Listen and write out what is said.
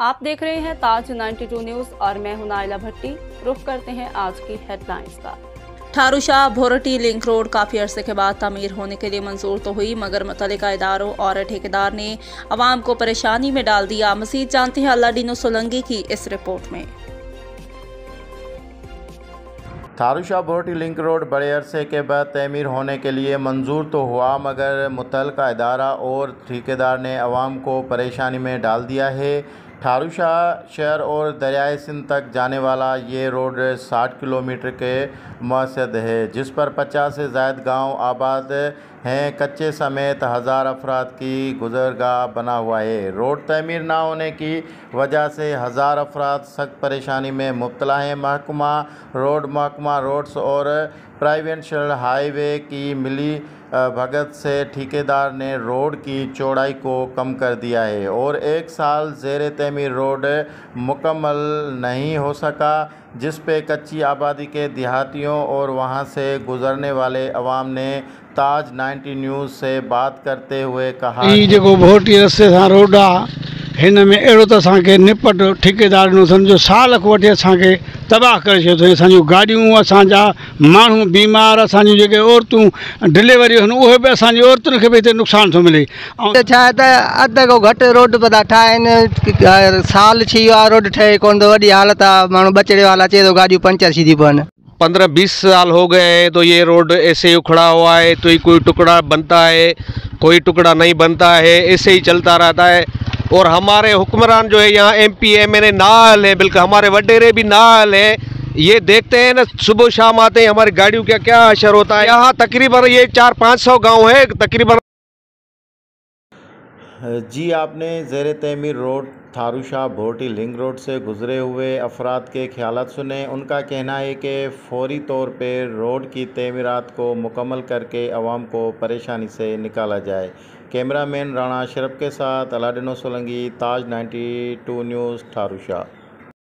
आप देख रहे हैं ताज 92 न्यूज और मैं हूं नाइला भट्टी। रुख करते हैं आज की हेडलाइंस का। ठारूशाह भोरटी लिंक रोड काफ़ी अरसे के बाद तामीर होने के लिए मंजूर तो हुई, मगर मुतल्लिका इदारों और ठेकेदार ने अवाम को परेशानी में डाल दिया। मज़ीद जानते हैं अल्लादीनो सोलंकी की इस रिपोर्ट में। ठारूशाह भोरटी लिंक रोड बड़े अरसे के बाद तमीर होने के लिए मंजूर तो हुआ, मगर मुतल्लिका इदारा और ठेकेदार ने अवाम को परेशानी में डाल दिया है। ठारूशाह शहर और दरियाए सिंध तक जाने वाला ये रोड 60 किलोमीटर के मकसद है, जिस पर 50 से ज़ायद गाँव आबाद हैं। कच्चे समेत हज़ार अफराद की गुजरगाह बना हुआ है। रोड तमीर ना होने की वजह से हज़ार अफराद सख्त परेशानी में मुब्तला हैं। महकमा रोड्स और प्राइवेट शहर हाईवे की मिली भगत से ठेकेदार ने रोड की चौड़ाई को कम कर दिया है और 1 साल ज़ेर तमीर रोड मुकम्मल नहीं हो सका, जिस पे कच्ची आबादी के देहातियों और वहां से गुजरने वाले अवाम ने ताज 90 न्यूज़ से बात करते हुए कहा, जो भोरटी रस्ते सां रोड आहे हिन में अहिड़ो त असांखे निपट ठेकेदार नो सम्झो साल को वठी असांखे तबाह करे छॾियो अथईं। असांजूं गाॾियूं, असांजा माण्हू बीमार, असांजूं जेके औरतूं डिलीवरियूं आहिनि उहे बि असांजी औरतुनि खे बि हिते नुक़सानु थो मिले। ऐं छा आहे त अधु खां घटि रोड बि था ठाहिनि, साल थी वियो आहे रोड ठहे कोन थो, वॾी हालत आहे। माण्हू बचड़े वाला चए थो गाॾियूं पंचर थी थी पवनि। 15-20 साल हो गए हैं तो ये रोड ऐसे ही उखड़ा हुआ है, तो कोई टुकड़ा बनता है, कोई टुकड़ा नहीं बनता है, ऐसे ही चलता रहता है। और हमारे हुक्मरान जो है यहाँ MP MLA नाल है, बिल्कुल हमारे वडेरे भी नाल है। ये देखते हैं ना, सुबह शाम आते हैं, हमारी गाड़ियों का क्या असर होता है। यहाँ तकरीबन ये 400-500 गाँव है तकरीबन। जी, आपने ज़ेर तमीर रोड ठारूशाह भोरटी लिंक रोड से गुज़रे हुए अफराद के ख्यालात सुने। उनका कहना है कि फ़ौरी तौर पर रोड की तमीरात को मुकम्मल करके अवाम को परेशानी से निकाला जाए। कैमरामैन राणा अशरफ के साथ अल्लादीनो सोलंकी, ताज 92 न्यूज़, ठारूशाह।